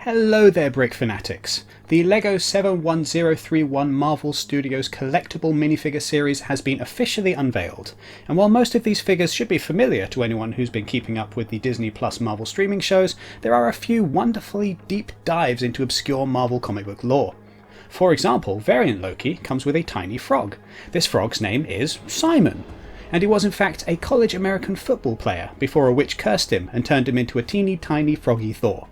Hello there, Brick Fanatics! The LEGO 71031 Marvel Studios Collectible Minifigure series has been officially unveiled, and while most of these figures should be familiar to anyone who's been keeping up with the Disney Plus Marvel streaming shows, there are a few wonderfully deep dives into obscure Marvel comic book lore. For example, variant Loki comes with a tiny frog. This frog's name is Simon, and he was in fact a college American football player before a witch cursed him and turned him into a teeny tiny froggy Thor.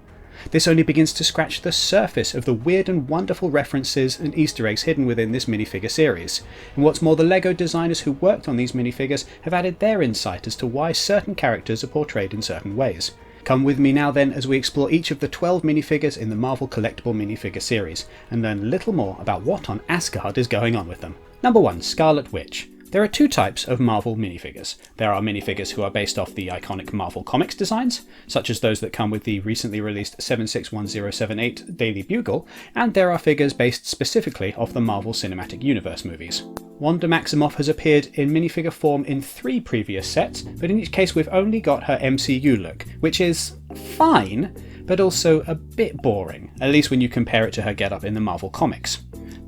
This only begins to scratch the surface of the weird and wonderful references and Easter eggs hidden within this minifigure series. And what's more, the LEGO designers who worked on these minifigures have added their insight as to why certain characters are portrayed in certain ways. Come with me now then as we explore each of the 12 minifigures in the Marvel Collectible Minifigure series, and learn a little more about what on Asgard is going on with them. Number 1. Scarlet Witch. There are two types of Marvel minifigures. There are minifigures who are based off the iconic Marvel Comics designs, such as those that come with the recently released 761078 Daily Bugle, and there are figures based specifically off the Marvel Cinematic Universe movies. Wanda Maximoff has appeared in minifigure form in 3 previous sets, but in each case we've only got her MCU look, which is fine, but also a bit boring, at least when you compare it to her getup in the Marvel Comics.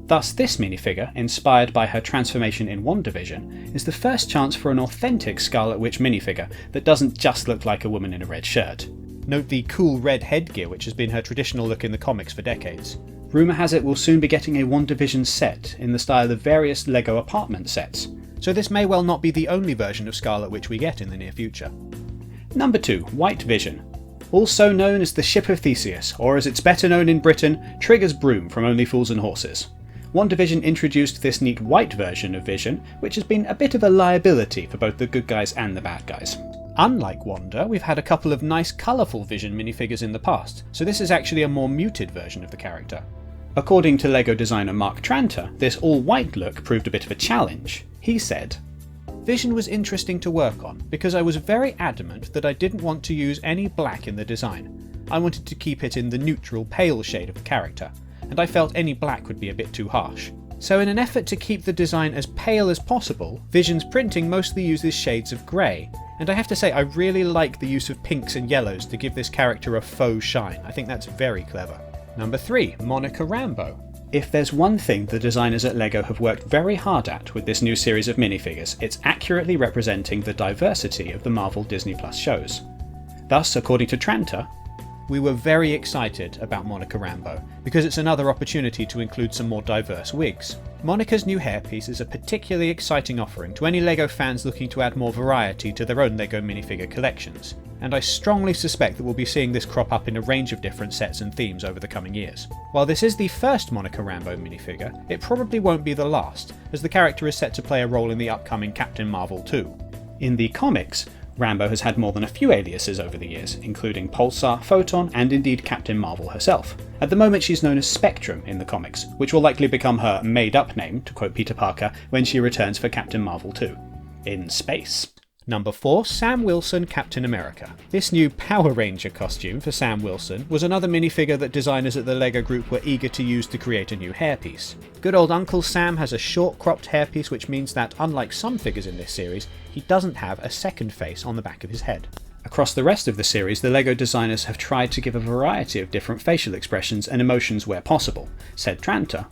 Thus, this minifigure, inspired by her transformation in WandaVision, is the first chance for an authentic Scarlet Witch minifigure that doesn't just look like a woman in a red shirt. Note the cool red headgear which has been her traditional look in the comics for decades. Rumour has it we'll soon be getting a WandaVision set in the style of various LEGO apartment sets, so this may well not be the only version of Scarlet Witch we get in the near future. Number 2. White Vision. Also known as the Ship of Theseus, or as it's better known in Britain, Trigger's broom from Only Fools and Horses. WandaVision introduced this neat white version of Vision, which has been a bit of a liability for both the good guys and the bad guys. Unlike Wanda, we've had a couple of nice colourful Vision minifigures in the past, so this is actually a more muted version of the character. According to LEGO designer Mark Tranter, this all-white look proved a bit of a challenge. He said, "Vision was interesting to work on, because I was very adamant that I didn't want to use any black in the design. I wanted to keep it in the neutral, pale shade of the character, and I felt any black would be a bit too harsh. So in an effort to keep the design as pale as possible, Vision's printing mostly uses shades of grey, and I have to say I really like the use of pinks and yellows to give this character a faux shine. I think that's very clever." Number 3. Monica Rambeau. If there's one thing the designers at LEGO have worked very hard at with this new series of minifigures, it's accurately representing the diversity of the Marvel Disney Plus shows. Thus, according to Tranter, "We were very excited about Monica Rambeau, because it's another opportunity to include some more diverse wigs. Monica's new hairpiece is a particularly exciting offering to any LEGO fans looking to add more variety to their own LEGO minifigure collections, and I strongly suspect that we'll be seeing this crop up in a range of different sets and themes over the coming years. While this is the first Monica Rambeau minifigure, it probably won't be the last, as the character is set to play a role in the upcoming Captain Marvel 2. In the comics, Rambeau has had more than a few aliases over the years, including Pulsar, Photon, and indeed Captain Marvel herself. At the moment she's known as Spectrum in the comics, which will likely become her made-up name, to quote Peter Parker, when she returns for Captain Marvel 2. In space. Number 4. Sam Wilson Captain America. This new Power Ranger costume for Sam Wilson was another minifigure that designers at the LEGO Group were eager to use to create a new hairpiece. Good old Uncle Sam has a short cropped hairpiece, which means that, unlike some figures in this series, he doesn't have a second face on the back of his head. Across the rest of the series, the LEGO designers have tried to give a variety of different facial expressions and emotions where possible, said Tranter.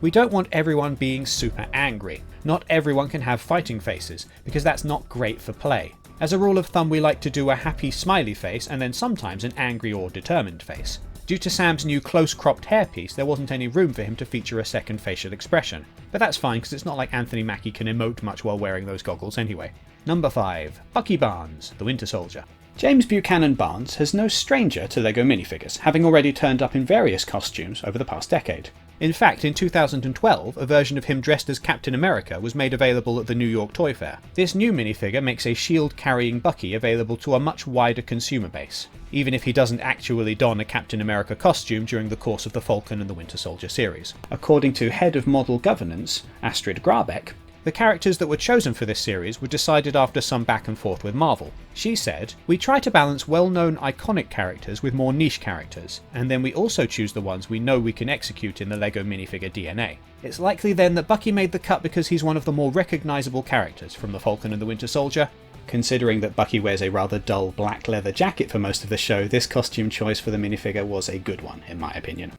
"We don't want everyone being super angry. Not everyone can have fighting faces, because that's not great for play. As a rule of thumb, we like to do a happy smiley face and then sometimes an angry or determined face. Due to Sam's new close-cropped hairpiece, there wasn't any room for him to feature a second facial expression. But that's fine, because it's not like Anthony Mackie can emote much while wearing those goggles anyway." Number 5. Bucky Barnes, the Winter Soldier. James Buchanan Barnes is no stranger to LEGO minifigures, having already turned up in various costumes over the past decade. In fact, in 2012, a version of him dressed as Captain America was made available at the New York Toy Fair. This new minifigure makes a shield-carrying Bucky available to a much wider consumer base, even if he doesn't actually don a Captain America costume during the course of the Falcon and the Winter Soldier series. According to Head of Model Governance, Astrid Grabeck, the characters that were chosen for this series were decided after some back and forth with Marvel. She said, "We try to balance well-known iconic characters with more niche characters, and then we also choose the ones we know we can execute in the LEGO minifigure DNA. It's likely then that Bucky made the cut because he's one of the more recognisable characters from the Falcon and the Winter Soldier, Considering that Bucky wears a rather dull black leather jacket for most of the show, this costume choice for the minifigure was a good one, in my opinion.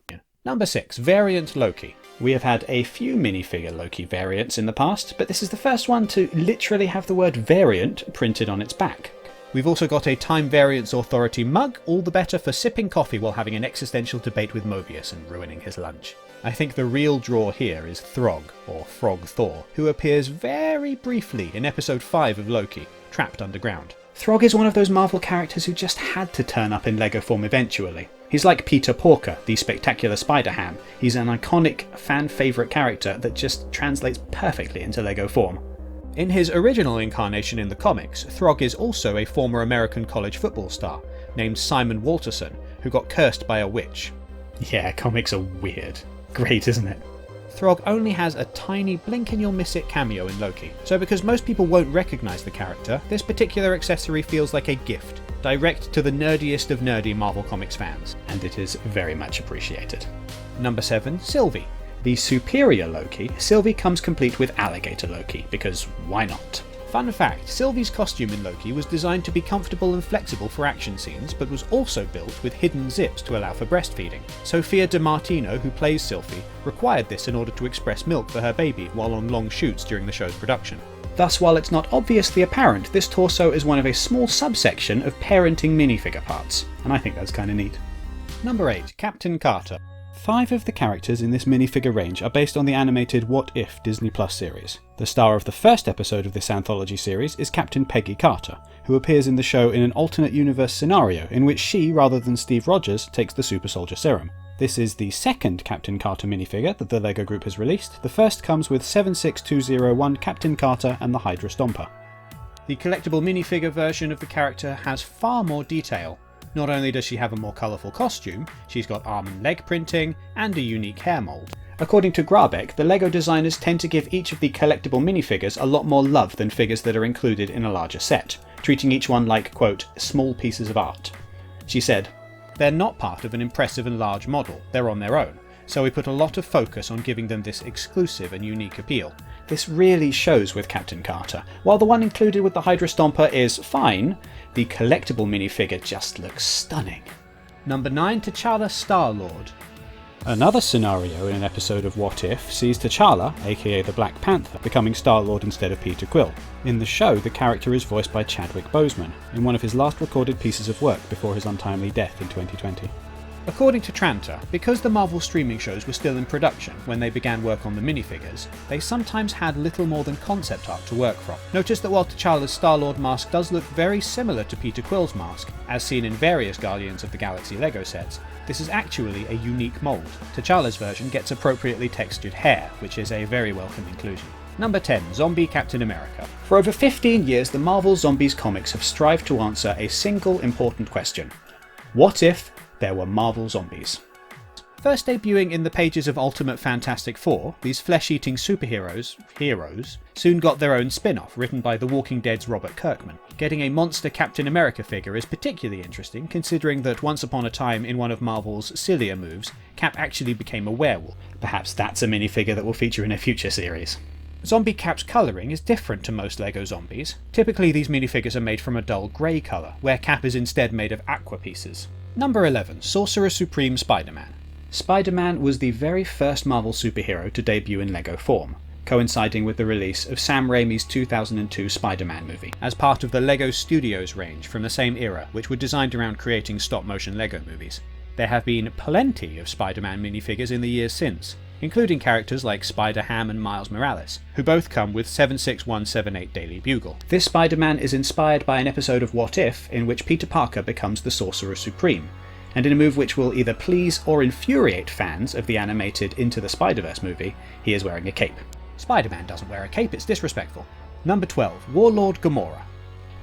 Number 6. Variant Loki. We have had a few minifigure Loki variants in the past, but this is the first one to literally have the word variant printed on its back. We've also got a Time Variance Authority mug, all the better for sipping coffee while having an existential debate with Mobius and ruining his lunch. I think the real draw here is Throg, or Frog Thor, who appears very briefly in episode 5 of Loki, Trapped Underground. Throg is one of those Marvel characters who just had to turn up in LEGO form eventually. He's like Peter Porker, the spectacular Spider-Ham. He's an iconic, fan-favourite character that just translates perfectly into LEGO form. In his original incarnation in the comics, Throg is also a former American college football star, named Simon Walterson, who got cursed by a witch. Yeah, comics are weird. Great, isn't it? Throg only has a tiny blink-and-you'll-miss-it cameo in Loki, so because most people won't recognise the character, this particular accessory feels like a gift, direct to the nerdiest of nerdy Marvel Comics fans, and it is very much appreciated. Number 7. Sylvie. The superior Loki, Sylvie comes complete with alligator Loki, because why not? Fun fact, Sylvie's costume in Loki was designed to be comfortable and flexible for action scenes, but was also built with hidden zips to allow for breastfeeding. Sophia DiMartino, who plays Sylvie, required this in order to express milk for her baby while on long shoots during the show's production. Thus, while it's not obviously apparent, this torso is one of a small subsection of parenting minifigure parts, and I think that's kinda neat. Number 8. Captain Carter. 5 of the characters in this minifigure range are based on the animated What If Disney Plus series. The star of the first episode of this anthology series is Captain Peggy Carter, who appears in the show in an alternate universe scenario in which she, rather than Steve Rogers, takes the Super Soldier Serum. This is the second Captain Carter minifigure that the LEGO Group has released. The first comes with 76201 Captain Carter and the Hydra Stomper. The collectible minifigure version of the character has far more detail. Not only does she have a more colourful costume, she's got arm and leg printing, and a unique hair mould. According to Grabeck, the LEGO designers tend to give each of the collectible minifigures a lot more love than figures that are included in a larger set, treating each one like, quote, small pieces of art. She said, "They're not part of an impressive and large model, they're on their own, so we put a lot of focus on giving them this exclusive and unique appeal." This really shows with Captain Carter. While the one included with the Hydra Stomper is fine, the collectible minifigure just looks stunning. Number 9. T'Challa Star-Lord. Another scenario in an episode of What If sees T'Challa, aka the Black Panther, becoming Star-Lord instead of Peter Quill. In the show, the character is voiced by Chadwick Boseman, in one of his last recorded pieces of work before his untimely death in 2020. According to Tranter, because the Marvel streaming shows were still in production when they began work on the minifigures, they sometimes had little more than concept art to work from. Notice that while T'Challa's Star-Lord mask does look very similar to Peter Quill's mask, as seen in various Guardians of the Galaxy LEGO sets, this is actually a unique mould. T'Challa's version gets appropriately textured hair, which is a very welcome inclusion. Number 10. Zombie Captain America. For over 15 years, the Marvel Zombies comics have strived to answer a single important question. What if there were Marvel zombies? First debuting in the pages of Ultimate Fantastic Four, these flesh-eating superheroes soon got their own spin-off, written by The Walking Dead's Robert Kirkman. Getting a monster Captain America figure is particularly interesting, considering that once upon a time in one of Marvel's sillier moves, Cap actually became a werewolf. Perhaps that's a minifigure that will feature in a future series. Zombie Cap's colouring is different to most LEGO zombies. Typically these minifigures are made from a dull grey colour, where Cap is instead made of aqua pieces. Number 11. Sorcerer Supreme Spider-Man. Spider-Man was the very first Marvel superhero to debut in LEGO form, coinciding with the release of Sam Raimi's 2002 Spider-Man movie, as part of the LEGO Studios range from the same era, which were designed around creating stop-motion LEGO movies. There have been plenty of Spider-Man minifigures in the years since, including characters like Spider-Ham and Miles Morales, who both come with 76178 Daily Bugle. This Spider-Man is inspired by an episode of What If in which Peter Parker becomes the Sorcerer Supreme, and in a move which will either please or infuriate fans of the animated Into the Spider-Verse movie, he is wearing a cape. Spider-Man doesn't wear a cape, it's disrespectful. Number 12. Warlord Gamora.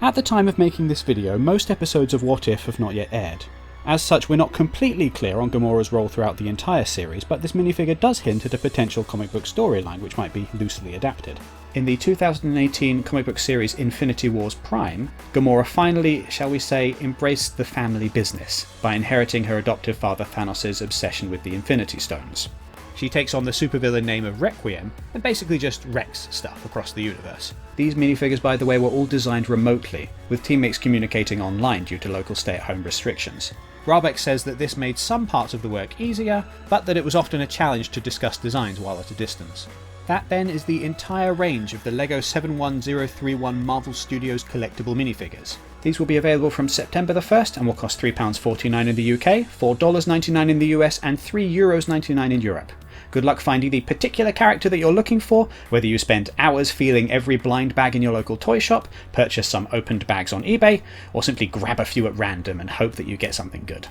At the time of making this video, most episodes of What If have not yet aired. As such, we're not completely clear on Gamora's role throughout the entire series, but this minifigure does hint at a potential comic book storyline which might be loosely adapted. In the 2018 comic book series Infinity Wars Prime, Gamora finally, shall we say, embraced the family business by inheriting her adoptive father Thanos' obsession with the Infinity Stones. She takes on the supervillain name of Requiem and basically just wrecks stuff across the universe. These minifigures, by the way, were all designed remotely, with teammates communicating online due to local stay-at-home restrictions. Rambeau says that this made some parts of the work easier, but that it was often a challenge to discuss designs while at a distance. That then is the entire range of the LEGO 71031 Marvel Studios Collectible Minifigures. These will be available from September the 1st and will cost £3.49 in the UK, $4.99 in the US and €3.99 in Europe. Good luck finding the particular character that you're looking for, whether you spend hours feeling every blind bag in your local toy shop, purchase some opened bags on eBay, or simply grab a few at random and hope that you get something good.